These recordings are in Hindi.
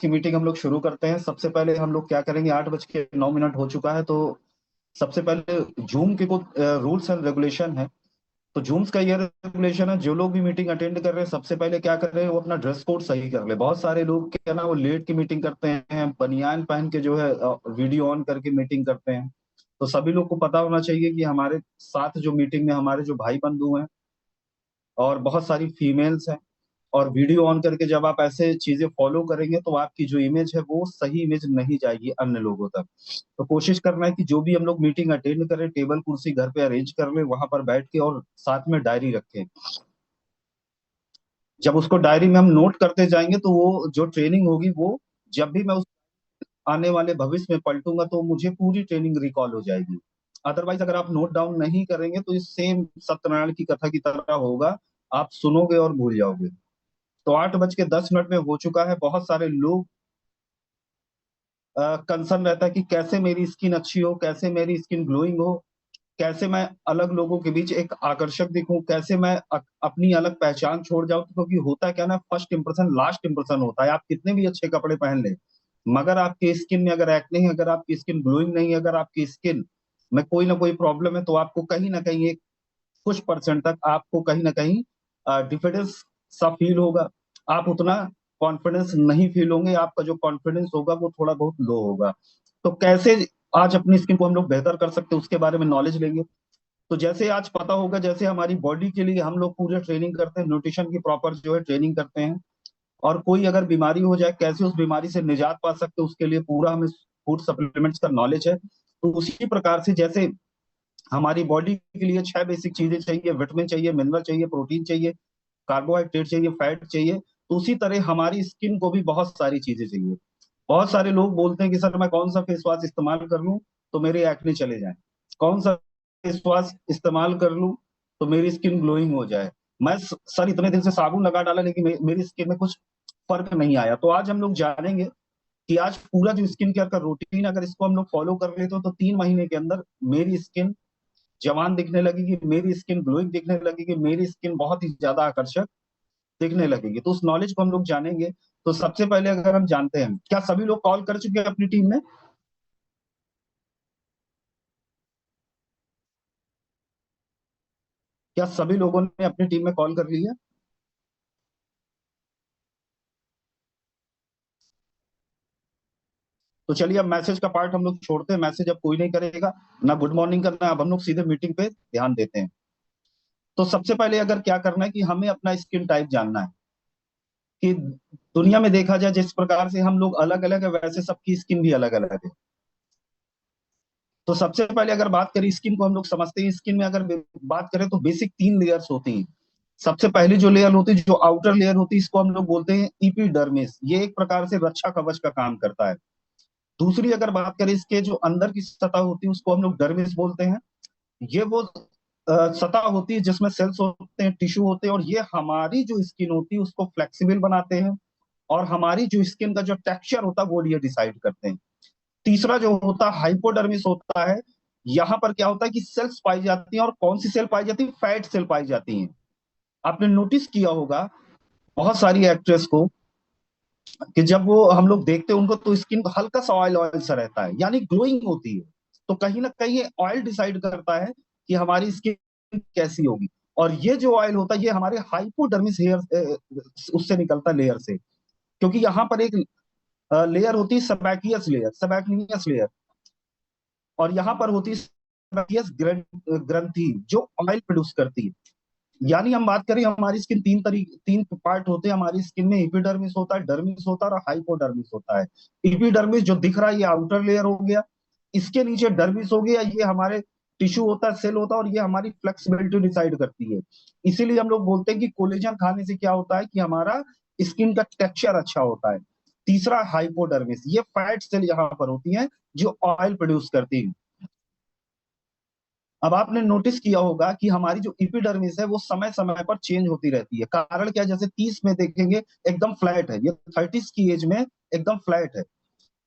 की मीटिंग हम लोग शुरू करते हैं। सबसे पहले हम लोग क्या करेंगे, 8:09 हो चुका है, तो सबसे पहले जूम के कुछ रूल्स एंड रेगुलेशन है। तो जूम्स का ये रेगुलेशन है, जो लोग भी मीटिंग अटेंड कर रहे हैं सबसे पहले क्या कर रहे हैं, वो अपना ड्रेस कोड सही कर ले। बहुत सारे लोग क्या ना, वो लेट की मीटिंग करते हैं, बनियान पहन के जो है वीडियो ऑन करके मीटिंग करते हैं। तो सभी लोग को पता होना चाहिए कि हमारे साथ जो मीटिंग में हमारे जो भाई बंधु हैं और बहुत सारी फीमेल्स हैं, और वीडियो ऑन करके जब आप ऐसे चीजें फॉलो करेंगे तो आपकी जो इमेज है वो सही इमेज नहीं जाएगी अन्य लोगों तक। तो कोशिश करना है कि जो भी हम लोग मीटिंग अटेंड करें, टेबल कुर्सी घर पे अरेंज कर लें, वहां पर बैठ के, और साथ में डायरी रखें। जब उसको डायरी में हम नोट करते जाएंगे तो वो जो ट्रेनिंग होगी, वो जब भी मैं उस आने वाले भविष्य में पलटूंगा तो मुझे पूरी ट्रेनिंग रिकॉल हो जाएगी। अदरवाइज अगर आप नोट डाउन नहीं करेंगे तो इस सेम सत्यनारायण की कथा की तरह होगा, आप सुनोगे और भूल जाओगे। तो 8:10 में हो चुका है। बहुत सारे लोग कंसर्न रहता है कि कैसे मेरी स्किन अच्छी हो, कैसे मेरी स्किन ग्लोइंग हो, कैसे मैं अलग लोगों के बीच एक आकर्षक दिखूं, कैसे मैं अपनी अलग पहचान छोड़ जाऊं। क्योंकि होता है क्या ना, फर्स्ट इंप्रेशन लास्ट इंप्रेशन होता है। आप कितने भी अच्छे कपड़े पहन ले, मगर आपकी स्किन में अगर एक्ने है, अगर आपकी स्किन ग्लोइंग नहीं है, अगर आपकी स्किन में कोई ना कोई प्रॉब्लम है, तो आपको कहीं ना कहीं एक कुछ परसेंट तक आपको कहीं ना कहीं डिफिडेंस सा फील होगा। आप उतना कॉन्फिडेंस नहीं फील होंगे, आपका जो कॉन्फिडेंस होगा वो थोड़ा बहुत लो होगा। तो कैसे आज अपनी स्किन को हम लोग बेहतर कर सकते हैं उसके बारे में नॉलेज लेंगे। तो जैसे आज पता होगा, जैसे हमारी बॉडी के लिए हम लोग पूरे ट्रेनिंग करते हैं, न्यूट्रिशन की प्रॉपर जो है ट्रेनिंग करते हैं, और कोई अगर बीमारी हो जाए कैसे उस बीमारी से निजात पा सकते हैं, उसके लिए पूरा हमें फूड सप्लीमेंट्स का नॉलेज है। तो उसी प्रकार से जैसे हमारी बॉडी के लिए 6 बेसिक चीजें चाहिए, विटामिन चाहिए, मिनरल चाहिए, प्रोटीन चाहिए, कार्बोहाइड्रेट चाहिए, फैट चाहिए, तो उसी तरह हमारी स्किन को भी बहुत सारी चीजें चाहिए। बहुत सारे लोग बोलते हैं कि सर मैं कौन सा फेस वॉश इस्तेमाल कर लूं तो मेरे एक्ने चले जाएं, कौन सा फेस वॉश इस्तेमाल कर लूं तो मेरी स्किन ग्लोइंग हो जाए। सर इतने दिन से साबुन लगा डाला लेकिन मेरी स्किन में कुछ फर्क नहीं आया। तो आज हम लोग जानेंगे कि आज पूरा जो स्किन केयर का रूटीन, अगर इसको हम लोग फॉलो कर लेते हो तो 3 महीने के अंदर मेरी स्किन जवान दिखने लगेगी, मेरी स्किन ग्लोइंग दिखने लगेगी, मेरी स्किन बहुत ही ज्यादा आकर्षक दिखने लगेगी। तो उस नॉलेज को हम लोग जानेंगे। तो सबसे पहले अगर हम जानते हैं, क्या सभी लोग कॉल कर चुके हैं अपनी टीम में? क्या सभी लोगों ने अपनी टीम में कॉल कर लिया? तो चलिए अब मैसेज का पार्ट हम लोग छोड़ते हैं, मैसेज अब कोई नहीं करेगा ना, गुड मॉर्निंग करना। अब हम लोग सीधे मीटिंग पे ध्यान देते हैं। तो सबसे पहले अगर क्या करना है कि हमें अपना स्किन टाइप जानना है। कि दुनिया में देखा जाए जिस प्रकार से हम लोग अलग अलग है, वैसे सबकी स्किन भी अलग अलग है। तो सबसे पहले अगर बात करें स्किन को, हम लोग समझते हैं स्किन में अगर बात करें तो बेसिक 3 लेयर्स होती हैं। सबसे पहली जो लेयर होती है, जो आउटर लेयर होती है, इसको हम लोग बोलते हैं इपिडर्मिस। ये एक प्रकार से रक्षा कवच का काम करता है। दूसरी अगर बात करें इसके जो अंदर की सतह होती है, उसको हम लोग डर्मिस बोलते हैं। ये वो सतह होती है जिसमें सेल्स होते हैं, टिश्यू होते हैं, और ये हमारी जो स्किन होती है उसको फ्लेक्सिबल बनाते हैं, और हमारी जो स्किन का जो टेक्सचर होता है वो ये डिसाइड करते हैं। तीसरा जो होता है हाइपोडर्मिस होता है। यहाँ पर क्या होता है कि सेल्स पाई जाती हैं, और कौन सी सेल पाई जाती है? फैट सेल पाई जाती हैं। आपने नोटिस किया होगा बहुत सारी एक्ट्रेस को कि जब वो हम लोग देखते हैं उनको, तो स्किन हल्का सा ऑयल ऑयल सा रहता है, यानी ग्लोइंग होती है। तो कहीं ना कहीं ये ऑयल डिसाइड करता है कि हमारी स्किन कैसी होगी। और ये जो ऑयल होता है ये हमारे हाइपोडर्मिस हेयर उससे निकलता है, लेयर से। क्योंकि यहाँ पर एक लेयर होती है सबैकियस लेयर, सबैक्नियस लेयर, और यहाँ पर होती है सबैकियस ग्रंथि जो ऑयल प्रोड्यूस करती है। यानी हम बात करें, हमारी स्किन 3 पार्ट होते हैं हमारी स्किन में। एपिडर्मिस होता है, डर्मिस होता है, और हाइपोडर्मिस होता है। एपिडर्मिस जो दिख रहा है ये आउटर लेयर हो गया, इसके नीचे डर्मिस हो गया, ये हमारे टिश्यू होता है, सेल होता है, और ये हमारी फ्लेक्सिबिलिटी डिसाइड करती है। इसीलिए हम लोग बोलते हैं कि कोलेजन खाने से क्या होता है कि हमारा स्किन का टेक्सचर अच्छा होता है। तीसरा हाइपोडर्मिस, ये फैट सेल यहाँ पर होती है जो ऑयल प्रोड्यूस करती है। अब आपने नोटिस किया होगा कि हमारी जो इपिडर्मिस है वो समय समय पर चेंज होती रहती है। कारण क्या है? जैसे 30 में देखेंगे एकदम फ्लैट है, ये 30 की एज में एकदम फ्लैट है,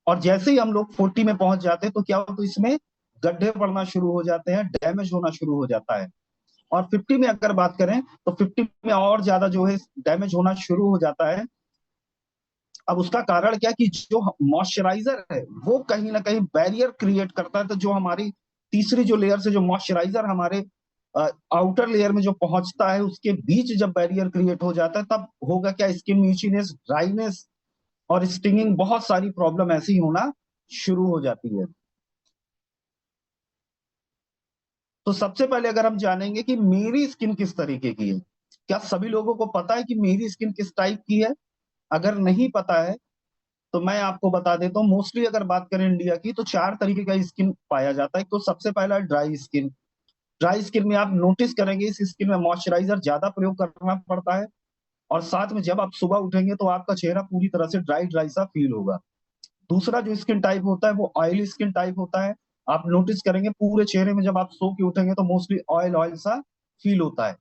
और जैसे ही हम लोग 40 में पहुंच जाते हैं तो क्या होता है, इसमें गड्ढे पड़ना शुरू हो जाते हैं, डैमेज होना शुरू हो जाता है। और 50 में अगर बात करें तो 50 में और ज्यादा जो है डैमेज होना शुरू हो जाता है। अब उसका कारण क्या कि जो मॉइस्चराइजर है वो कहीं ना कहीं बैरियर क्रिएट करता है, तो जो हमारी तीसरी जो लेयर से जो मॉइस्चराइजर हमारे आउटर लेयर में जो पहुंचता है, उसके बीच जब बैरियर क्रिएट हो जाता है, तब होगा क्या, स्किन मीचीनेस, ड्राइनेस और स्टिंगिंग, बहुत सारी प्रॉब्लम ऐसी होना शुरू हो जाती है। तो सबसे पहले अगर हम जानेंगे कि मेरी स्किन किस तरीके की है, क्या सभी लोगों को पता है कि मेरी स्किन किस टाइप की है? अगर नहीं पता है तो मैं आपको बता देता हूँ। मोस्टली अगर बात करें इंडिया की, तो 4 तरीके का स्किन पाया जाता है। तो सबसे पहला ड्राई स्किन। ड्राई स्किन में आप नोटिस करेंगे इस स्किन में मॉइस्चराइजर ज्यादा प्रयोग करना पड़ता है, और साथ में जब आप सुबह उठेंगे तो आपका चेहरा पूरी तरह से ड्राई ड्राई सा फील होगा। दूसरा जो स्किन टाइप होता है वो ऑयली स्किन टाइप होता है। आप नोटिस करेंगे पूरे चेहरे में जब आप सो के उठेंगे तो मोस्टली ऑयल ऑयल सा फील होता है।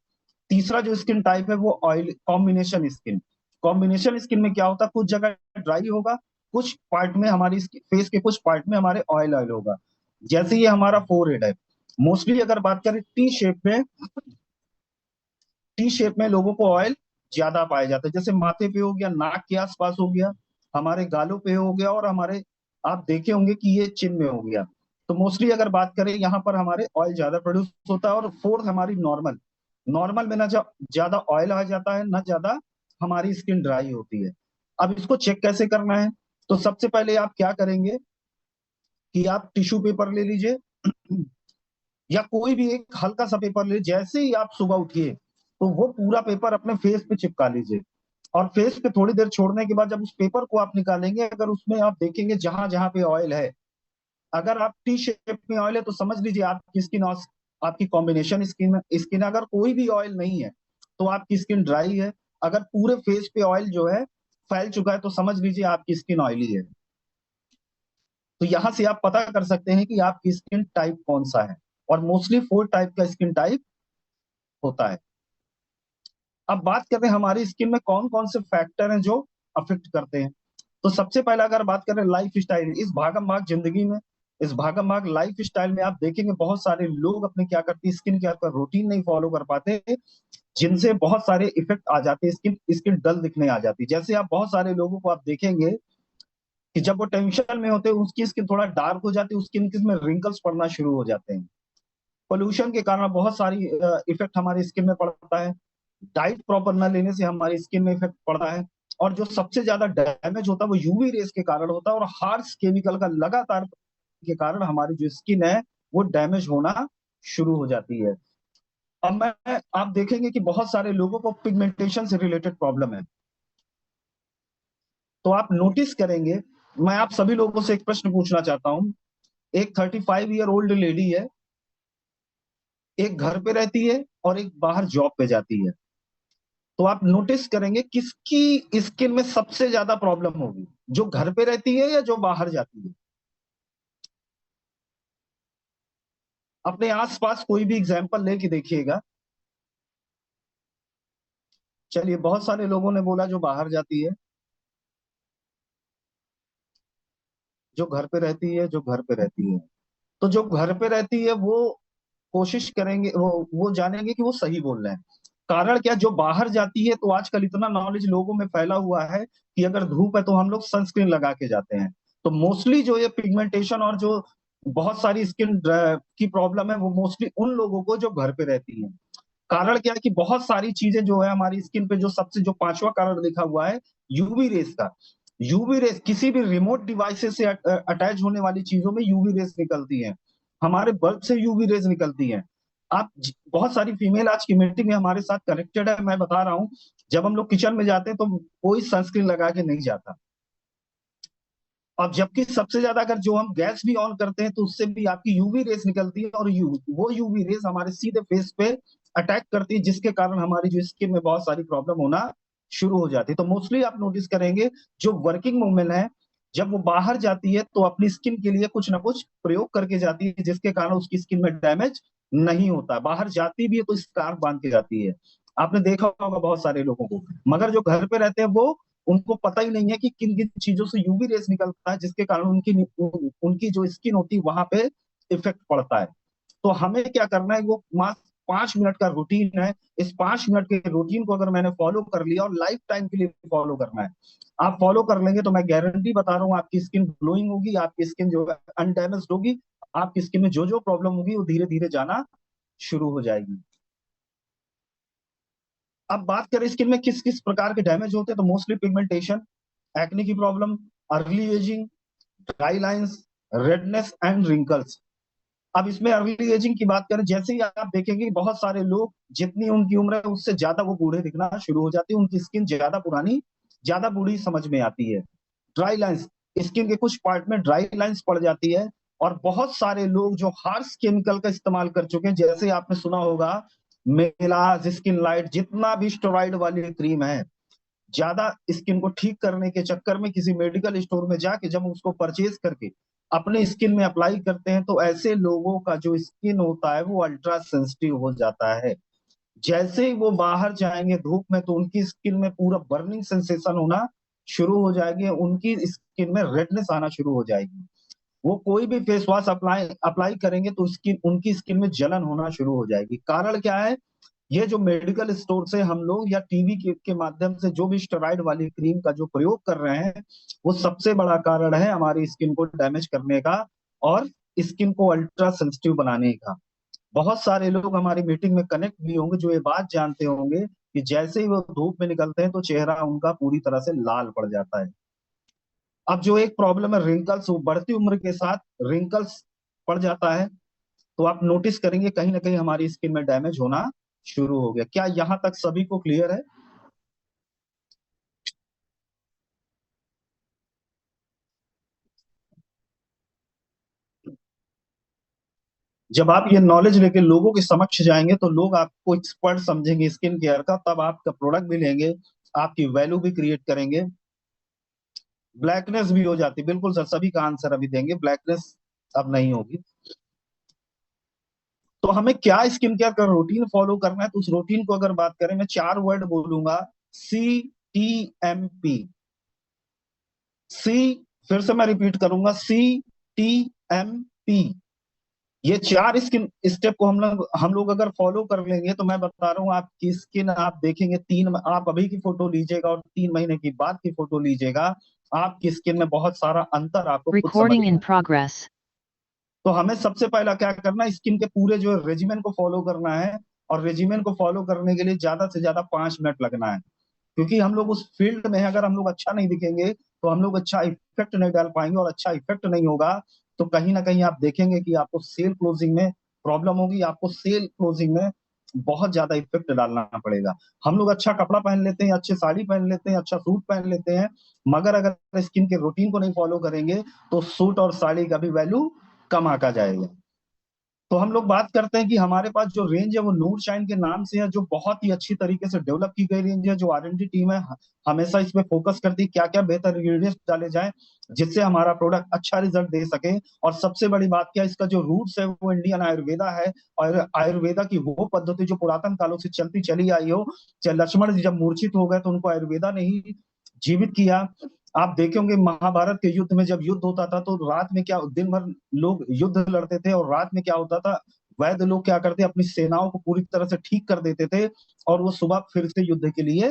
तीसरा जो स्किन टाइप है वो oil combination skin. Combination skin में क्या होता है, कुछ जगह ड्राई होगा, कुछ पार्ट में हमारी फेस के कुछ पार्ट में हमारे ऑयल ऑयल होगा। जैसे ये हमारा फोरहेड है, मोस्टली अगर बात करें टी शेप में लोगों को ऑयल ज्यादा पाया जाता है। जैसे माथे पे हो गया, नाक के आसपास हो गया, हमारे गालों पे हो गया, और हमारे, आप देखे होंगे कि ये चिन में हो गया। तो मोस्टली अगर बात करें यहाँ पर हमारे ऑयल ज्यादा प्रोड्यूस होता है। और फोर्थ हमारी नॉर्मल। नॉर्मल में ना ज्यादा ऑयल आ जाता है, ना ज्यादा हमारी स्किन ड्राई होती है। अब इसको चेक कैसे करना है? तो सबसे पहले आप क्या करेंगे कि आप टिश्यू पेपर ले लीजिए या कोई भी एक हल्का सा पेपर ले। जैसे ही आप सुबह उठिए तो वो पूरा पेपर अपने फेस पे चिपका लीजिए, और फेस पे थोड़ी देर छोड़ने के बाद जब उस पेपर को आप निकालेंगे, अगर उसमें आप देखेंगे जहां जहां पे ऑयल है, अगर आप टी शेप में ऑयल है तो समझ लीजिए आपकी स्किन, आपकी कॉम्बिनेशन स्किन अगर कोई भी ऑयल नहीं है तो आपकी स्किन ड्राई है। अगर पूरे फेस पे ऑयल जो है फैल चुका है तो समझ लीजिए आपकी स्किन ऑयली है। तो यहां से आप पता कर सकते हैं कि आपकी स्किन टाइप कौन सा है। और मोस्टली 4 टाइप का स्किन टाइप होता है। अब बात करते हैं हमारी स्किन में कौन कौन से फैक्टर हैं जो अफेक्ट करते हैं। तो सबसे पहला अगर बात करें लाइफ स्टाइल, इस भागम भाग जिंदगी में, इस भागम भाग लाइफ स्टाइल में आप देखेंगे बहुत सारे लोग अपने क्या करते हैं, स्किन केयर का रूटीन नहीं फॉलो कर पाते, जिनसे बहुत सारे इफेक्ट आ जाते हैं, स्किन स्किन डल दिखने आ जाती है। जैसे आप बहुत सारे लोगों को आप देखेंगे कि जब वो टेंशन में होते हैं उसकी स्किन थोड़ा डार्क हो जाती है, उसकी स्किन में रिंकल्स पड़ना शुरू हो जाते हैं। पोल्यूशन के कारण बहुत सारी इफेक्ट हमारी स्किन में पड़ता है। डाइट प्रॉपर न लेने से हमारी स्किन में इफेक्ट पड़ता है। और जो सबसे ज्यादा डैमेज होता है वो यूवी रेस के कारण होता है, और हार्श केमिकल का लगातार के कारण हमारी जो स्किन है वो डैमेज होना शुरू हो जाती है। अब मैं आप देखेंगे कि बहुत सारे लोगों को पिगमेंटेशन से रिलेटेड प्रॉब्लम है। तो आप नोटिस करेंगे, मैं आप सभी लोगों से एक प्रश्न पूछना चाहता हूं। एक 35 ईयर ओल्ड लेडी है, एक घर पे रहती है और एक बाहर जॉब पे जाती है। तो आप नोटिस करेंगे किसकी स्किन में सबसे ज्यादा प्रॉब्लम होगी, जो घर पे रहती है या जो बाहर जाती है? अपने आसपास कोई भी एग्जाम्पल लेके देखिएगा। चलिए, बहुत सारे लोगों ने बोला जो बाहर जाती है, जो घर पे रहती है, जो घर पे रहती है। तो जो घर पे रहती है वो कोशिश करेंगे, वो जानेंगे कि वो सही बोल रहे हैं। कारण क्या, जो बाहर जाती है, तो आजकल इतना नॉलेज लोगों में फैला हुआ है कि अगर धूप है तो हम लोग सनस्क्रीन लगा के जाते हैं। तो मोस्टली जो ये पिगमेंटेशन और जो बहुत सारी स्किन की प्रॉब्लम है वो मोस्टली उन लोगों को जो घर पे रहती है। कारण क्या है कि बहुत सारी चीजें जो है हमारी स्किन पे, जो सबसे जो पांचवा कारण लिखा हुआ है यूवी रेस का। यूवी रेस किसी भी रिमोट डिवाइसेस से अटैच होने वाली चीजों में यूवी रेस निकलती है, हमारे बल्ब से यूवी रेस निकलती है। बहुत सारी फीमेल आज की मीटिंग में हमारे साथ कनेक्टेड है, मैं बता रहा हूँ। जब हम लोग किचन में जाते हैं तो कोई सनस्क्रीन लगा के नहीं जाता। अब जबकि सबसे ज्यादा अगर जो हम गैस भी ऑन करते हैं तो उससे भी आपकी यूवी रेस निकलती है, और वो यूवी रेस हमारे सीधे फेस पे अटैक करती है, जिसके कारण हमारी जो स्किन में बहुत सारी प्रॉब्लम होना शुरू हो जाती है। तो मोस्टली आप नोटिस करेंगे जो वर्किंग वुमेन है, जब वो बाहर जाती है तो अपनी स्किन के लिए कुछ ना कुछ प्रयोग करके जाती है, जिसके कारण उसकी स्किन में डैमेज नहीं होता। बाहर जाती भी है तो स्कार्फ बांध के जाती है, आपने देखा होगा बहुत सारे लोगों को। मगर जो घर पे रहते हैं वो, उनको पता ही नहीं है कि किन किन चीजों से यूवी रेस निकलता है, जिसके कारण उनकी जो स्किन होती है वहां पे इफेक्ट पड़ता है। तो हमें क्या करना है, वो मास्क 5 मिनट का रूटीन है। इस 5 मिनट के रूटीन को अगर मैंने फॉलो कर लिया और लाइफ टाइम के लिए फॉलो करना है, आप फॉलो कर लेंगे तो मैं गारंटी बता रहा हूँ आपकी स्किन ग्लोइंग होगी, आपकी स्किन जो है अनडैमेज्ड होगी, आपकी स्किन में जो जो प्रॉब्लम होगी वो धीरे धीरे जाना शुरू हो जाएगी। अब बात करें स्किन में किस किस प्रकार के डैमेज होते हैं, तो मोस्टली पिगमेंटेशन, एक्ने की problem, early ageing, dry lines, redness and wrinkles. अब इसमें अर्ली एजिंग की बात करें, जैसे ही आप देखेंगे बहुत सारे लोग जितनी उनकी उम्र है उससे ज्यादा वो बूढ़े दिखना शुरू हो जाते हैं, उनकी स्किन ज्यादा पुरानी, ज्यादा बूढ़ी समझ में आती है। ड्राई लाइंस, स्किन के कुछ पार्ट में ड्राई लाइंस पड़ जाती है। और बहुत सारे लोग जो हार्श केमिकल का इस्तेमाल कर चुके हैं, जैसे आपने सुना होगा मेलाज, स्किन लाइट, जितना भी स्टेरॉइड वाली क्रीम है, ज्यादा स्किन को ठीक करने के चक्कर में किसी मेडिकल स्टोर में जाके जब उसको परचेज करके अपने स्किन में अप्लाई करते हैं तो ऐसे लोगों का जो स्किन होता है वो अल्ट्रा सेंसिटिव हो जाता है। जैसे ही वो बाहर जाएंगे धूप में तो उनकी स्किन में पूरा बर्निंग सेंसेशन होना शुरू हो जाएगी, उनकी स्किन में रेडनेस आना शुरू हो जाएगी। वो कोई भी फेस वॉश अप्लाई अप्लाई करेंगे तो स्किन, उनकी स्किन में जलन होना शुरू हो जाएगी। कारण क्या है? ये जो मेडिकल स्टोर से हम लोग या टीवी के माध्यम से जो भी स्टेरॉइड वाली क्रीम का जो प्रयोग कर रहे हैं, वो सबसे बड़ा कारण है हमारी स्किन को डैमेज करने का और स्किन को अल्ट्रा सेंसिटिव बनाने का। बहुत सारे लोग हमारी मीटिंग में कनेक्ट भी होंगे जो ये बात जानते होंगे कि जैसे ही वो धूप में निकलते हैं तो चेहरा उनका पूरी तरह से लाल पड़ जाता है। अब जो एक प्रॉब्लम है रिंकल्स, वो बढ़ती उम्र के साथ रिंकल्स पड़ जाता है, तो आप नोटिस करेंगे कहीं ना कहीं हमारी स्किन में डैमेज होना शुरू हो गया। क्या यहाँ तक सभी को क्लियर है? जब आप ये नॉलेज लेके लोगों के समक्ष जाएंगे तो लोग आपको एक्सपर्ट समझेंगे स्किन केयर का, तब आपका प्रोडक्ट भी लेंगे, आपकी वैल्यू भी क्रिएट करेंगे। ब्लैकनेस भी हो जाती है, बिल्कुल सर, सभी का आंसर अभी देंगे, ब्लैकनेस अब नहीं होगी। तो हमें क्या स्किन केयर का रूटीन फॉलो करना है, तो उस रूटीन को अगर बात करें, मैं 4 वर्ड बोलूंगा: CTMP। सी, फिर से मैं रिपीट करूंगा, CTMP। ये 4 स्किन स्टेप को हम लोग अगर फॉलो कर लेंगे तो मैं बता रहा हूँ आपकी स्किन, आप देखेंगे आप अभी की फोटो लीजिएगा और 3 महीने की बाद की फोटो लीजिएगा, आपकी स्किन में बहुत सारा अंतर आपको खुद समझ Recording में in आएगा। progress. तो हमें सबसे पहला क्या करना है, स्किन के पूरे जो रेजिमेन को फॉलो करना है। और रेजिमेन को फॉलो करने के लिए ज्यादा से ज्यादा 5 मिनट लगना है, क्योंकि हम लोग उस फील्ड में हैं, अगर हम लोग अच्छा नहीं दिखेंगे तो हम लोग अच्छा इफेक्ट नहीं डाल पाएंगे, और अच्छा इफेक्ट नहीं होगा तो कहीं ना कहीं आप देखेंगे कि आपको सेल क्लोजिंग में प्रॉब्लम होगी, आपको सेल क्लोजिंग में बहुत ज्यादा इफेक्ट डालना पड़ेगा। हम लोग अच्छा कपड़ा पहन लेते हैं, अच्छे साड़ी पहन लेते हैं, अच्छा सूट पहन लेते हैं, मगर अगर स्किन के रूटीन को नहीं फॉलो करेंगे तो सूट और साड़ी का भी वैल्यू कम आका जाएगा। तो हम लोग बात करते हैं कि हमारे पास जो रेंज है वो नूर शाइन के नाम से है, जो बहुत ही अच्छी तरीके से डेवलप की गई रेंज है। जो R&D टीम है हमेशा इसमें फोकस करती है क्या क्या बेहतर इंग्रेडिएंट्स डाले जाएं जिससे हमारा प्रोडक्ट अच्छा रिजल्ट दे सके। और सबसे बड़ी बात क्या है, इसका जो रूट्स है वो इंडियन आयुर्वेदा है, और आयुर्वेदा की वो पद्धति जो पुरातन कालों से चलती चली आई हो। चाहे लक्ष्मण जी जब मूर्छित हो गए तो उनको आयुर्वेदा ने ही जीवित किया। आप देखेंगे महाभारत के युद्ध में जब युद्ध होता था तो रात में क्या, दिन भर लोग युद्ध लड़ते थे और रात में क्या होता था, वैद्य लोग क्या करते, अपनी सेनाओं को पूरी तरह से ठीक कर देते थे और वो सुबह फिर से युद्ध के लिए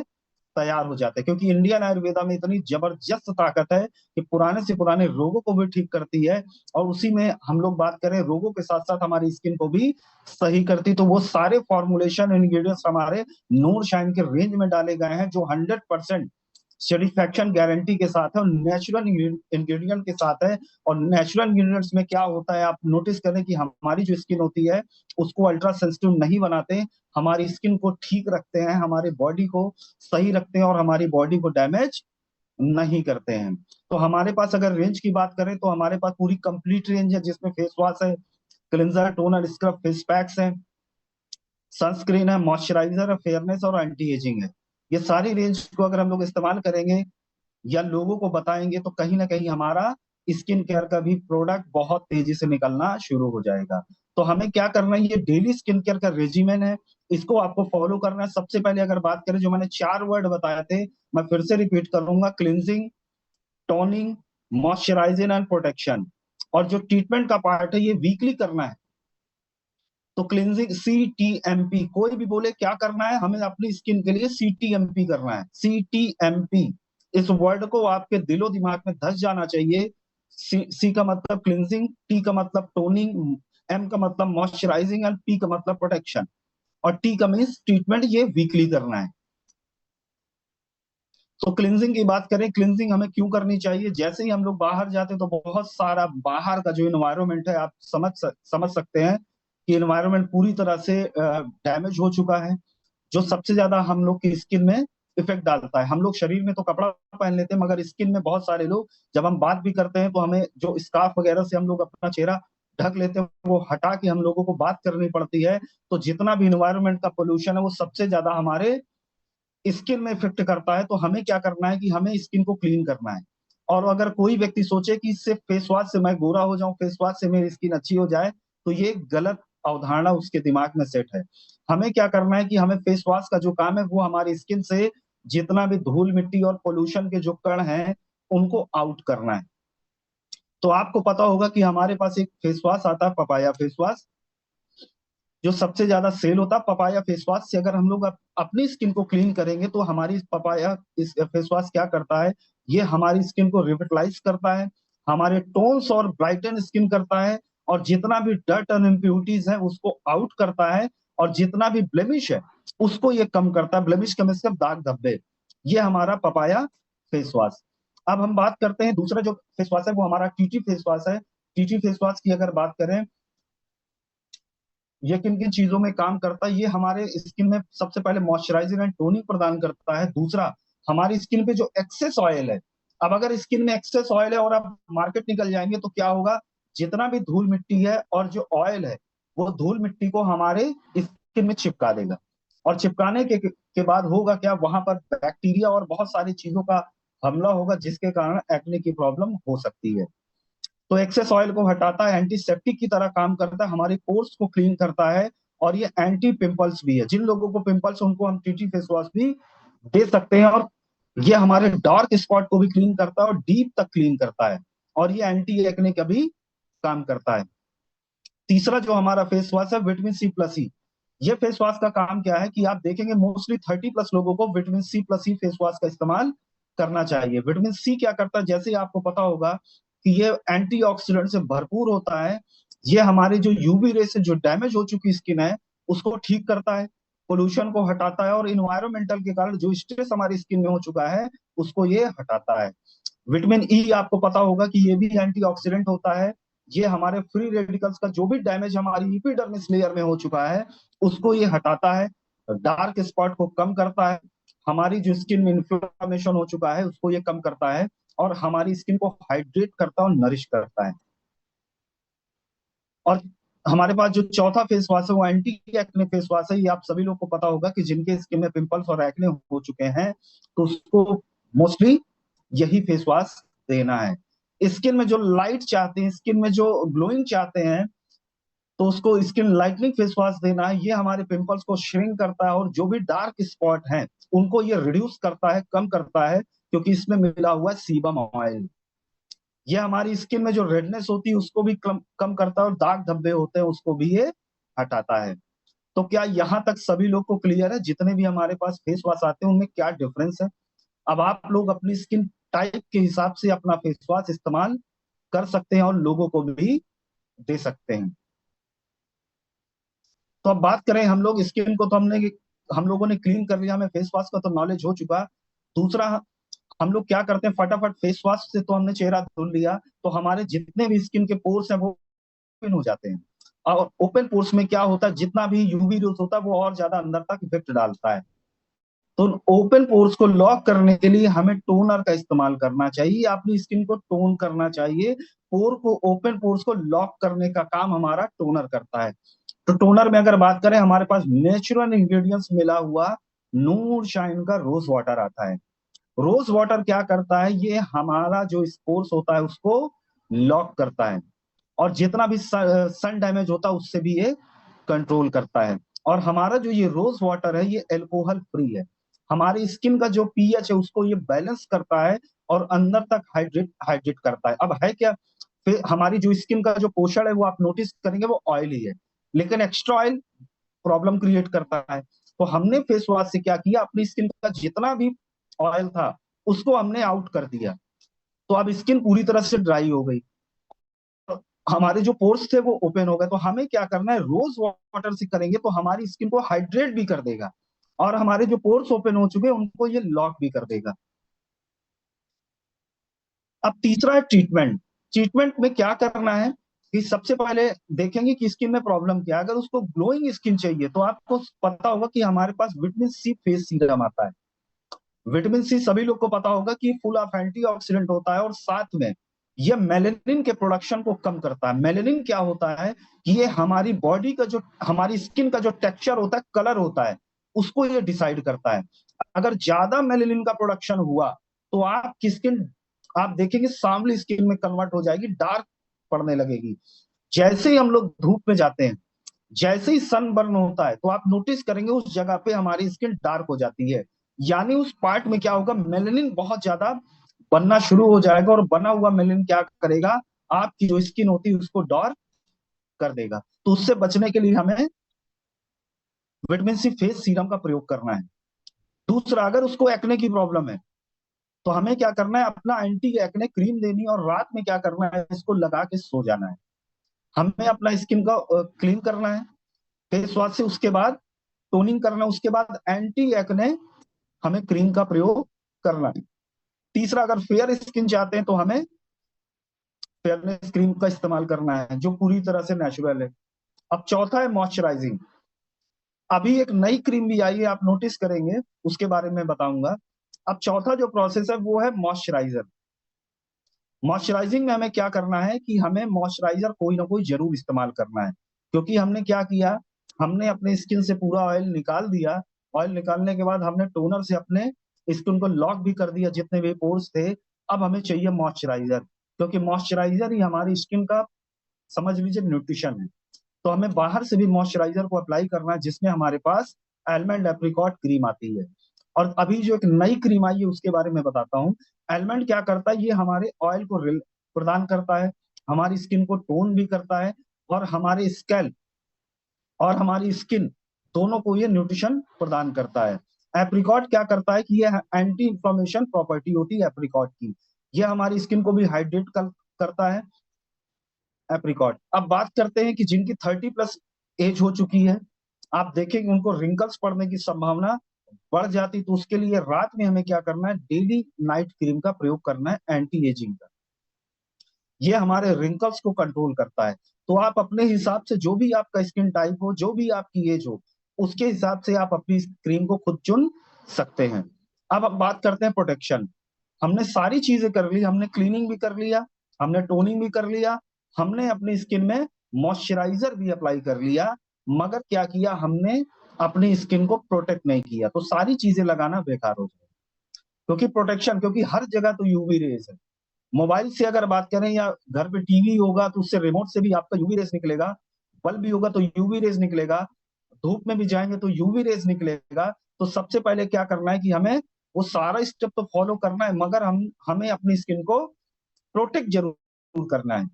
तैयार हो जाते हैं, क्योंकि इंडियन आयुर्वेदा में इतनी जबरदस्त ताकत है कि पुराने से पुराने रोगों को भी ठीक करती है। और उसी में हम लोग बात करें रोगों के साथ साथ हमारी स्किन को भी सही करती, तो वो सारे फॉर्मुलेशन इंग्रेडिएंट्स हमारे नूर शाइन के रेंज में डाले गए हैं, जो 100% सेटिस्फैक्शन गारंटी के साथ है और नेचुरल इंग्रेडिएंट के साथ है। और नेचुरल इंग्रेडिएंट्स में क्या होता है, आप नोटिस करें कि हमारी जो स्किन होती है उसको अल्ट्रा सेंसिटिव नहीं बनाते, हमारी स्किन को ठीक रखते हैं, हमारे बॉडी को सही रखते हैं और हमारी बॉडी को डैमेज नहीं करते हैं। तो हमारे पास अगर रेंज की बात करें तो हमारे पास पूरी कंप्लीट रेंज है, जिसमें फेस वॉश है, cleanser, toner, scrub, face packs है, सनस्क्रीन है, मॉइस्चराइजर है, फेयरनेस और एंटी एजिंग है। ये सारी रेंज को अगर हम लोग इस्तेमाल करेंगे या लोगों को बताएंगे तो कहीं ना कहीं हमारा स्किन केयर का भी प्रोडक्ट बहुत तेजी से निकलना शुरू हो जाएगा। तो हमें क्या करना है, ये डेली स्किन केयर का रेजिमेन है, इसको आपको फॉलो करना है। सबसे पहले अगर बात करें, जो मैंने 4 वर्ड बताए थे मैं फिर से रिपीट करूंगा: cleansing, toning, moisturising and protection. और जो ट्रीटमेंट का पार्ट है ये वीकली करना है। तो क्लिनजिंग CTMP, कोई भी बोले क्या करना है, हमें अपनी स्किन के लिए CTMP करना है। CTMP, इस वर्ड को आपके दिलो दिमाग में धस जाना चाहिए। सी का मतलब क्लिनजिंग, टी का मतलब टोनिंग, एम का मतलब मॉइस्चराइजिंग एंड पी का मतलब प्रोटेक्शन, और टी का मीन्स ट्रीटमेंट, ये वीकली करना है। तो क्लिनजिंग की बात करें, क्लिनजिंग हमें क्यों करनी चाहिए? जैसे ही हम लोग बाहर जाते हैं तो बहुत सारा बाहर का जो इन्वायरमेंट है, आप समझ सकते हैं कि इन्वायरमेंट पूरी तरह से डैमेज हो चुका है। जो सबसे ज्यादा हम लोग की स्किन में इफेक्ट डालता है, हम लोग शरीर में तो कपड़ा पहन लेते हैं, मगर स्किन में बहुत सारे लोग, जब हम बात भी करते हैं तो हमें जो स्कार्फ वगैरह से हम लोग अपना चेहरा ढक लेते हैं, वो हटा के हम लोगों को बात करनी पड़ती है। तो जितना भी इन्वायरमेंट का पोल्यूशन है, वो सबसे ज्यादा हमारे स्किन में इफेक्ट करता है। तो हमें क्या करना है कि हमें स्किन को क्लीन करना है। और अगर कोई व्यक्ति सोचे कि इससे फेस वॉश से मैं गोरा हो जाऊं, फेस वॉश से मेरी स्किन अच्छी हो जाए, तो ये गलत अवधारणा उसके दिमाग में सेट है। हमें क्या करना है कि हमें फेस वॉश का जो काम है, वो हमारी स्किन से जितना भी धूल मिट्टी और पोल्यूशन के जो कण हैं, उनको आउट करना है। तो आपको पता होगा कि हमारे पास एक फेस वॉश आता है, पपाया फेस वॉश, जो सबसे ज्यादा सेल होता है। पपाया फेस वॉश से अगर हम लोग अपनी स्किन को क्लीन करेंगे, तो हमारी पपाया इस फेस वॉश क्या करता है, ये हमारी स्किन को रिविटलाइज करता है, हमारे टोन्स और ब्राइटन स्किन करता है, और जितना भी डर्ट एंड इम्प्यूरिटीज है उसको आउट करता है, और जितना भी ब्लेमिश है उसको ये कम करता है। ब्लेमिश का मतलब दाग धब्बे। ये हमारा पपाया फेस वॉश। अब हम बात करते हैं दूसरा जो फेस वॉश है, वो हमारा टीटी फेस वॉश है। टीटी फेस वॉश की अगर बात करें, ये किन किन चीजों में काम करता है? ये हमारे स्किन में सबसे पहले मॉइस्चराइजिंग एंड टोनिंग प्रदान करता है। दूसरा, हमारी स्किन पे जो एक्सेस ऑयल है, अब अगर स्किन में एक्सेस ऑयल है और आप मार्केट निकल जाएंगे तो क्या होगा, जितना भी धूल मिट्टी है और जो ऑयल है, वो धूल मिट्टी को हमारे स्किन में चिपका देगा। और चिपकाने के बाद होगा क्या, वहां पर बैक्टीरिया और बहुत सारी चीजों का हमला होगा, जिसके कारण एक्ने की प्रॉब्लम हो सकती है। तो एक्सेस ऑयल को हटाता है, एंटीसेप्टिक की तरह काम करता है, हमारे पोर्स को क्लीन करता है, और ये एंटी पिंपल्स भी है। जिन लोगों को पिंपल्स, उनको हम टीटी फेस वॉश भी दे सकते हैं। और ये हमारे डार्क स्पॉट को भी क्लीन करता है और डीप तक क्लीन करता है, और ये एंटी एक्ने का भी काम करता है। तीसरा जो हमारा फेस वॉश है, विटामिन C+E। ये फेस वॉश का काम क्या है कि आप देखेंगे मोस्टली 30+ लोगों को विटामिन C+E फेस वॉश का इस्तेमाल करना चाहिए। विटामिन C क्या करता है, जैसे ही आपको पता होगा कि ये एंटीऑक्सीडेंट से भरपूर होता है। ये हमारे जो यूवी रे से जो डैमेज हो चुकी स्किन है, उसको ठीक करता है, पोल्यूशन को हटाता है, और इन्वायरमेंटल के कारण जो स्ट्रेस हमारी स्किन में हो चुका है, उसको ये हटाता है। विटामिन E आपको पता होगा कि ये भी एंटीऑक्सीडेंट होता है। ये हमारे फ्री रेडिकल्स का जो भी डैमेज हमारी एपिडर्मिस लेयर में हो चुका है, उसको ये हटाता है, डार्क स्पॉट को कम करता है, हमारी जो स्किन में इन्फ्लेमेशन हो चुका है उसको ये कम करता है, और हमारी स्किन को हाइड्रेट करता है और नरिश करता है। और हमारे पास जो चौथा फेस वॉश है, वो एंटी एक्ने फेस वॉश है। ये आप सभी लोग को पता होगा कि जिनके स्किन में पिंपल्स और एक्ने हो चुके हैं, तो उसको मोस्टली यही फेस वॉश देना है। स्किन में जो लाइट चाहते हैं, स्किन में जो ग्लोइंग चाहते हैं, तो उसको स्किन लाइटनिंग फेस वॉश देना है। ये हमारे पिंपल्स को श्रिंक करता है, और जो भी डार्क स्पॉट हैं उनको ये रिड्यूस करता है, कम करता है, क्योंकि इसमें मिला हुआ है सीबम ऑयल। ये हमारी स्किन में जो रेडनेस होती है उसको भी कम करता है, और दाग धब्बे होते हैं उसको भी ये हटाता है। तो क्या यहाँ तक सभी लोग को क्लियर है? जितने भी हमारे पास फेस वॉश आते हैं उनमें क्या डिफरेंस है? अब आप लोग अपनी स्किन टाइप के हिसाब से अपना फेस वॉश इस्तेमाल कर सकते हैं और लोगों को भी दे सकते हैं। तो अब बात करें, हम लोग स्किन को तो हम लोगों ने क्लीन कर लिया, हमें फेस वॉश का तो नॉलेज हो चुका। दूसरा, हम लोग क्या करते हैं, फटाफट फेस वॉश से तो हमने चेहरा धुल लिया, तो हमारे जितने भी स्किन के पोर्स हैं वो ओपन हो जाते हैं। और ओपन पोर्स में क्या होता है, जितना भी यूवी रेज होता है वो और ज्यादा अंदर तक इफेक्ट डालता है। तो ओपन पोर्स को लॉक करने के लिए हमें टोनर का इस्तेमाल करना चाहिए, अपनी स्किन को टोन करना चाहिए। पोर को, ओपन पोर्स को लॉक करने का काम हमारा टोनर करता है। तो टोनर में अगर बात करें, हमारे पास नेचुरल इंग्रेडिएंट्स मिला हुआ नूर शाइन का रोज वाटर आता है। रोज वाटर क्या करता है, ये हमारा जो स्पोर्स होता है उसको लॉक करता है, और जितना भी सन डैमेज होता है उससे भी ये कंट्रोल करता है। और हमारा जो ये रोज वाटर है, ये अल्कोहल फ्री है। हमारी स्किन का जो पीएच है उसको ये बैलेंस करता है, और अंदर तक हाइड्रेट हाइड्रेट करता है। अब है क्या, फिर हमारी जो स्किन का जो पोषण है वो आप नोटिस करेंगे वो ऑयली है। लेकिन एक्स्ट्रा ऑयल प्रॉब्लम क्रिएट करता है। तो हमने फेस वॉश से क्या किया, अपनी स्किन का जितना भी ऑयल था उसको हमने आउट कर दिया। तो अब स्किन पूरी तरह से ड्राई हो गई, हमारे जो पोर्स थे वो ओपन हो गए। तो हमें क्या करना है, रोज वाटर से करेंगे तो हमारी स्किन को हाइड्रेट भी कर देगा, और हमारे जो पोर्स ओपन हो चुके हैं उनको ये लॉक भी कर देगा। अब तीसरा है ट्रीटमेंट। ट्रीटमेंट में क्या करना है कि सबसे पहले देखेंगे कि स्किन में प्रॉब्लम क्या है। अगर उसको ग्लोइंग स्किन चाहिए तो आपको पता होगा कि हमारे पास विटामिन सी फेस सीरम आता है। विटामिन सी सभी लोग को पता होगा कि फुल ऑफ एंटीऑक्सीडेंट होता है, और साथ में ये मेलेनिन के प्रोडक्शन को कम करता है। मेलेनिन क्या होता है कि ये हमारी बॉडी का जो, हमारी स्किन का जो टेक्सचर होता है, कलर होता है, उसको ये डिसाइड करता है। अगर ज्यादा मेलेनिन का प्रोडक्शन हुआ तो आपकी स्किन, आप देखेंगे सांवली स्किन में कन्वर्ट हो जाएगी, डार्क पड़ने लगेगी। जैसे ही हम लोग धूप में जाते हैं, जैसे ही सन बर्न होता है, तो आप नोटिस करेंगे उस जगह पे हमारी स्किन डार्क हो जाती है। यानी उस पार्ट में क्या होगा, मेलेनिन बहुत ज्यादा बनना शुरू हो जाएगा, और बना हुआ मेलेनिन क्या करेगा, आपकी जो स्किन होती है उसको डार्क कर देगा। तो उससे बचने के लिए हमें विटामिन सी फेस सीरम का प्रयोग करना है। दूसरा, अगर उसको एक्ने की प्रॉब्लम है तो हमें क्या करना है, अपना एंटी एक्ने क्रीम देनी है, और रात में क्या करना है, इसको लगा के सो जाना है। हमें अपना स्किन का क्लीन करना है फेस वॉश से, उसके बाद टोनिंग करना, उसके बाद एंटी एक्ने हमें क्रीम का प्रयोग करना है। तीसरा, अगर फेयर स्किन चाहते हैं तो हमें फेयरनेस क्रीम का इस्तेमाल करना है जो पूरी तरह से नेचुरल है। अब चौथा है मॉइस्चराइजिंग। अभी एक नई क्रीम भी आई है, आप नोटिस करेंगे, उसके बारे में बताऊंगा। अब चौथा जो प्रोसेस है वो है मॉइस्चराइजर। मॉइस्चराइजिंग में हमें क्या करना है कि हमें मॉइस्चराइजर कोई ना कोई जरूर इस्तेमाल करना है, क्योंकि हमने क्या किया, हमने अपने स्किन से पूरा ऑयल निकाल दिया। ऑयल निकालने के बाद हमने टोनर से अपने स्किन को लॉक भी कर दिया जितने भी पोर्स थे। अब हमें चाहिए मॉइस्चराइजर, क्योंकि मॉइस्चराइजर ही हमारी स्किन का, समझ लीजिए, न्यूट्रिशन है। तो हमें बाहर से भी मॉइस्चराइजर को अप्लाई करना है, जिसमें हमारे पास एलमंड एप्रिकॉट क्रीम आती है। और अभी जो एक नई क्रीम आई है उसके बारे में बताता हूँ। एलमंड क्या करता है, ये हमारे ऑयल को प्रदान करता है, हमारी स्किन को टोन भी करता है, और हमारे स्कैल्प और हमारी स्किन दोनों को ये न्यूट्रिशन प्रदान करता है। एप्रिकॉट क्या करता है कि ये एंटी इंफ्लेमेशन प्रॉपर्टी होती है एप्रिकॉट की, ये हमारी स्किन को भी हाइड्रेट करता है एप्रिकॉट। अब बात करते हैं कि जिनकी 30+ एज हो चुकी है, आप देखेंगे उनको रिंकल्स पड़ने की संभावना बढ़ जाती। तो उसके लिए रात में हमें क्या करना है, डेली नाइट क्रीम का प्रयोग करना है एंटी एजिंग का। ये हमारे रिंकल्स को कंट्रोल करता है। तो आप अपने हिसाब से, जो भी आपका स्किन टाइप हो, जो भी आपकी एज हो, उसके हिसाब से आप अपनी क्रीम को खुद चुन सकते हैं। अब हम बात करते हैं प्रोटेक्शन। हमने सारी चीजें कर ली, हमने क्लीनिंग भी कर लिया, हमने टोनिंग भी कर लिया, हमने अपनी स्किन में मॉइस्चराइजर भी अप्लाई कर लिया, मगर क्या किया, हमने अपनी स्किन को प्रोटेक्ट नहीं किया। तो सारी चीजें लगाना बेकार हो जाए, क्योंकि प्रोटेक्शन, क्योंकि हर जगह तो यूवी रेज है। मोबाइल से अगर बात करें या घर पे टीवी होगा तो उससे रिमोट से भी आपका यूवी रेस निकलेगा, बल्ब भी होगा तो यूवी रेस निकलेगा, धूप में भी जाएंगे तो यूवी रेस निकलेगा। तो सबसे पहले क्या करना है कि हमें वो सारा स्टेप तो फॉलो करना है, मगर हमें अपनी स्किन को प्रोटेक्ट जरूर करना है।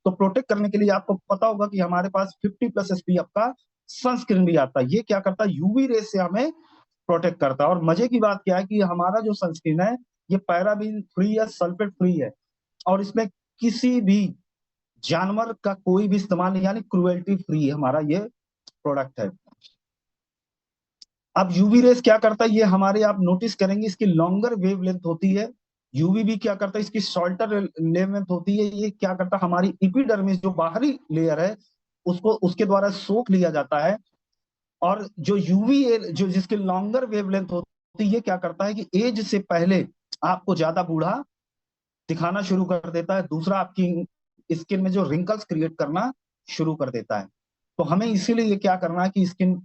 तो प्रोटेक्ट करने के लिए आपको पता होगा कि हमारे पास 50+ एसपीएफ का सनस्क्रीन भी आता है। ये क्या करता है, यूवी रेस से हमें प्रोटेक्ट करता है। और मजे की बात क्या है कि हमारा जो सनस्क्रीन है ये पैराबीन फ्री है, सल्फेट फ्री है, और इसमें किसी भी जानवर का कोई भी इस्तेमाल नहीं, यानी क्रुएल्टी फ्री है हमारा ये प्रोडक्ट है। अब यूवी रेस क्या करता है, ये हमारे, आप नोटिस करेंगे इसकी लॉन्गर वेव लेंथ होती है। यूवी भी क्या करता है, इसकी शॉर्टर वेव लेंथ होती है। ये क्या करता है, हमारी इपिडर्मिस जो बाहरी लेयर है उसको, उसके द्वारा सोख लिया जाता है। और जो यूवी जो जिसकी लॉन्गर वेवलेंथ होती है, ये क्या करता है कि एज से पहले आपको ज्यादा बूढ़ा दिखाना शुरू कर देता है। दूसरा, आपकी स्किन में जो रिंकल्स क्रिएट करना शुरू कर देता है। तो हमें इसीलिए क्या करना है कि स्किन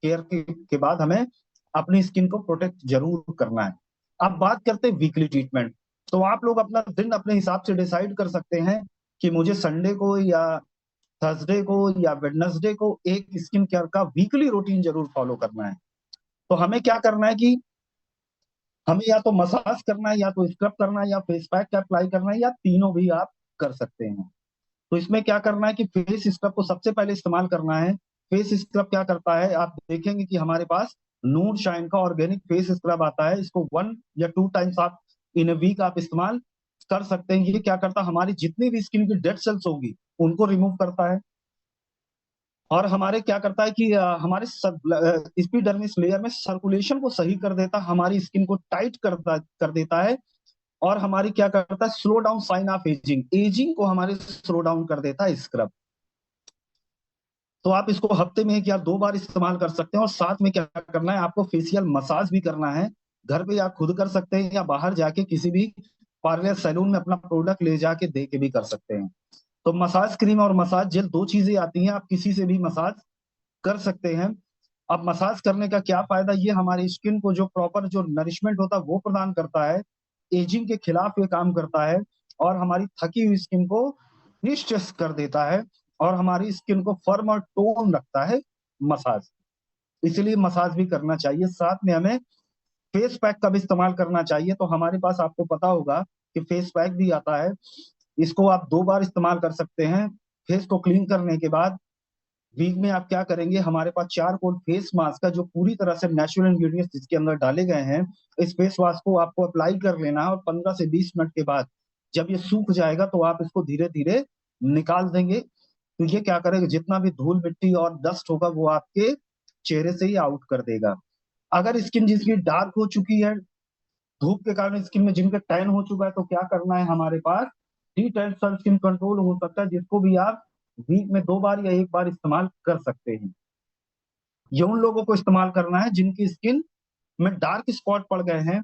केयर के बाद हमें अपनी स्किन को प्रोटेक्ट जरूर करना है। अब बात करते हैं वीकली ट्रीटमेंट। तो आप लोग अपना दिन अपने हिसाब से डिसाइड कर सकते हैं कि मुझे संडे को या थर्सडे को या वेडनेसडे को एक स्किन केयर का वीकली रूटीन जरूर फॉलो करना है। तो हमें क्या करना है कि हमें या तो मसाज करना है, या तो स्क्रब करना है, या फेस पैक का अप्लाई करना है, या तीनों भी आप कर सकते हैं। तो इसमें क्या करना है कि फेस स्क्रब को सबसे पहले इस्तेमाल करना है। फेस स्क्रब क्या करता है, आप देखेंगे कि हमारे पास नूर शाइन का ऑर्गेनिक फेस स्क्रब आता है। इसको 1 या 2 टाइम्स आप इन वीक आप इस्तेमाल कर सकते हैं। ये क्या करता है, हमारी जितनी भी स्किन की डेड सेल्स होगी उनको रिमूव करता है। और हमारे क्या करता है कि हमारे एपिडर्मिस लेयर में सर्कुलेशन को सही कर देता है, हमारी स्किन को टाइट कर देता है। और हमारी क्या करता है, slow down sign of ageing, ageing को हमारे स्लो डाउन कर देता है स्क्रब। तो आप इसको हफ्ते में 1 या 2 बार इस्तेमाल कर सकते हैं। और साथ में क्या करना है, आपको फेशियल मसाज भी करना है। घर पे या खुद कर सकते हैं या बाहर जाके किसी भी पार्लर सैलून में अपना प्रोडक्ट ले जाके दे के भी कर सकते हैं। तो मसाज क्रीम और मसाज जेल 2 चीजें आती हैं, आप किसी से भी मसाज कर सकते हैं। अब मसाज करने का क्या फायदा, ये हमारी स्किन को जो प्रॉपर जो नरिशमेंट होता है वो प्रदान करता है, एजिंग के खिलाफ ये काम करता है, और हमारी थकी हुई स्किन को रिस्ट्रेस कर देता है, और हमारी स्किन को फर्म और टोन रखता है मसाज। इसलिए मसाज भी करना चाहिए। साथ में हमें फेस पैक का भी इस्तेमाल करना चाहिए। तो हमारे पास आपको पता होगा कि फेस पैक भी आता है, इसको आप 2 बार इस्तेमाल कर सकते हैं। फेस को क्लीन करने के बाद वीक में आप क्या करेंगे, हमारे पास चारकोल फेस मास्क का जो पूरी तरह से नेचुरल इंग्रेडिएंट्स जिसके अंदर डाले गए हैं, इस फेस मास्क को आपको अप्लाई कर लेना है। और 15 से 20 मिनट के बाद जब ये सूख जाएगा तो आप इसको धीरे धीरे निकाल देंगे। तो ये क्या करेगा, जितना भी धूल मिट्टी और डस्ट होगा वो आपके चेहरे से ही आउट कर देगा। अगर स्किन जिसकी डार्क हो चुकी है, धूप के कारण स्किन में जिनका टैन हो चुका है, तो क्या करना है, हमारे पास डी टैन सल स्किन कंट्रोल हो सकता है, जिसको भी आप वीक में 2 बार या 1 बार इस्तेमाल कर सकते हैं। ये उन लोगों को इस्तेमाल करना है जिनकी स्किन में डार्क स्पॉट पड़ गए हैं,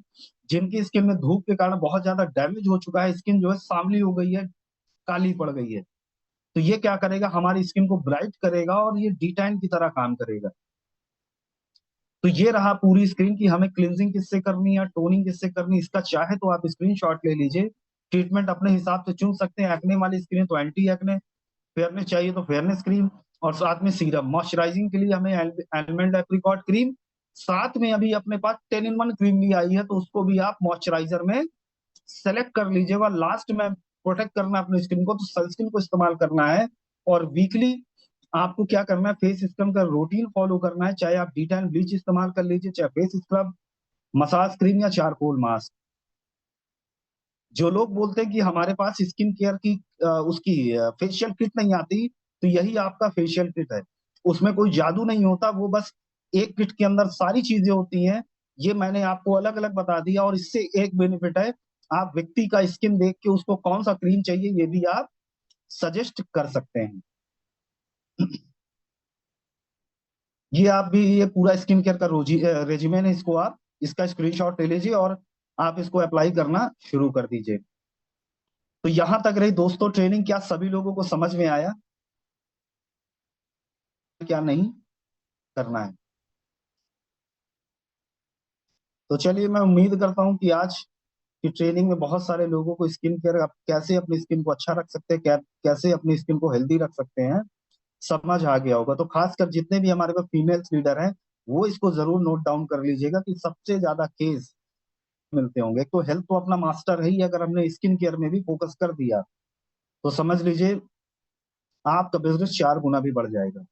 जिनकी स्किन में धूप के कारण बहुत ज्यादा डैमेज हो चुका है, स्किन जो है सांवली हो गई है, काली पड़ गई है। तो ये क्या करेगा, हमारी स्किन को ब्राइट करेगा और ये डी टैन की तरह काम करेगा। तो ये रहा पूरी स्क्रीन की हमें क्लिनजिंग किससे करनी है, टोनिंग किससे करनी है। इसका चाहे तो आप स्क्रीनशॉट ले लीजिए, ट्रीटमेंट अपने हिसाब से चुन सकते हैं। एक्ने वाली स्किन है तो एंटी एक्ने, फेयरनेस चाहिए तो फेयरनेस क्रीम, और साथ में सीरम। मॉइस्चराइजिंग के लिए हमें एलमंड एप्रिकॉट क्रीम, साथ में अभी अपने पास 10 in 1 क्रीम भी आई है, तो उसको भी आप मॉइस्चराइजर में सेलेक्ट कर लीजिएगा। लास्ट में प्रोटेक्ट करना है अपनी स्किन को, तो सनस्क्रीन को इस्तेमाल करना है। और वीकली आपको क्या करना है, फेस स्क्रब का रूटीन फॉलो करना है। चाहे आप डिटैन ब्लीच इस्तेमाल कर लीजिए, चाहे फेस स्क्रब, मसाज क्रीम या चारकोल मास्क। जो लोग बोलते हैं कि हमारे पास स्किन केयर की उसकी फेशियल किट नहीं आती, तो यही आपका फेशियल किट है। उसमें कोई जादू नहीं होता, वो बस एक किट के अंदर सारी चीजें होती हैं। ये मैंने आपको अलग अलग बता दिया। और इससे एक बेनिफिट है, आप व्यक्ति का स्किन देख के उसको कौन सा क्रीम चाहिए ये भी आप सजेस्ट कर सकते हैं। ये आप भी ये पूरा स्किन केयर का रेजिमेन है, इसको आप इसका स्क्रीनशॉट ले लीजिए और आप इसको अप्लाई करना शुरू कर दीजिए। तो यहां तक रही दोस्तों ट्रेनिंग, क्या सभी लोगों को समझ में आया, क्या नहीं करना है। तो चलिए, मैं उम्मीद करता हूं कि आज की ट्रेनिंग में बहुत सारे लोगों को स्किन केयर आप कैसे अपनी स्किन को अच्छा रख सकते हैं, कैसे अपनी स्किन को हेल्दी रख सकते हैं, समझ आ गया होगा। तो खासकर जितने भी हमारे पास फीमेल्स लीडर हैं, वो इसको जरूर नोट डाउन कर लीजिएगा कि सबसे ज्यादा केस मिलते होंगे। तो हेल्थ तो अपना मास्टर है ही, अगर हमने स्किन केयर में भी फोकस कर दिया तो समझ लीजिए आपका बिजनेस 4 गुना भी बढ़ जाएगा।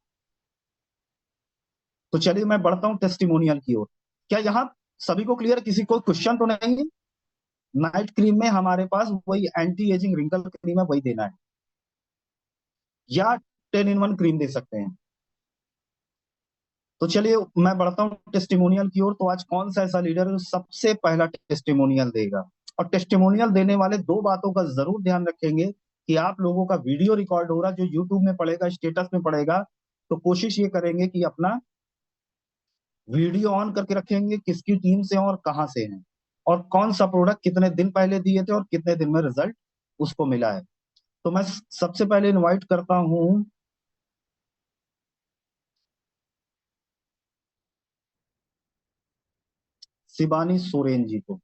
तो चलिए मैं बढ़ता हूँ टेस्टिमोनियल की ओर। क्या यहाँ सभी को क्लियर, किसी को क्वेश्चन तो नहीं है। नाइट क्रीम में हमारे पास वही एंटी एजिंग रिंकल क्रीम है, वही देना है, या 10 in 1 क्रीम दे सकते हैं। तो चलिए मैं बढ़ता हूँ टेस्टिमोनियल की ओर। तो आज कौन सा ऐसा लीडर है जो सबसे पहला टेस्टिमोनियल देगा। और टेस्टिमोनियल देने वाले 2 बातों का जरूर ध्यान रखेंगे कि आप लोगों का वीडियो रिकॉर्ड हो रहा है, जो यूट्यूब में पड़ेगा, स्टेटस में पड़ेगा। तो कोशिश ये करेंगे कि अपना वीडियो ऑन करके रखेंगे, किसकी टीम से हैं और कहाँ से हैं, और कौन सा प्रोडक्ट कितने दिन पहले दिए थे और कितने दिन में रिजल्ट उसको मिला है। तो मैं सबसे पहले इनवाइट करता हूँ शिबानी सोरेन जी को।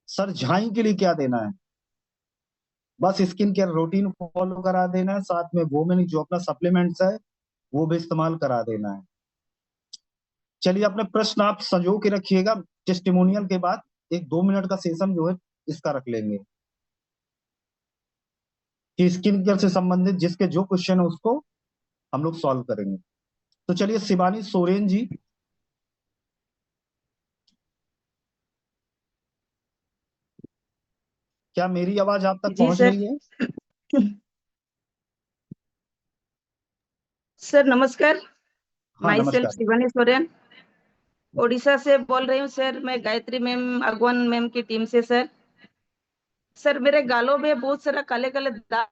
सर झाई के लिए क्या देना है, बस स्किन केयर रूटीन फॉलो करा देना है, साथ में वोमेन जो अपना सप्लीमेंट्स है वो भी इस्तेमाल करा देना है। चलिए अपने प्रश्न आप संजो के रखिएगा। टेस्टिमोनियल के बाद एक 2 मिनट का सेशन जो है इसका रख लेंगे कि स्किन केयर से संबंधित जिसके जो क्वेश्चन है उसको हम लोग सॉल्व करेंगे। तो चलिए शिवानी सोरेन जी, क्या मेरी आवाज आप तक जी पहुंच सर। रही है? सर नमस्कार। हाँ माई सेल्फ नमस्कार। शिवानी सोरेन, उड़ीसा से बोल रही हूँ सर। मैं गायत्री मैम, अगवान मैम की टीम से सर। सर मेरे गालों में बहुत सारा काले काले दाग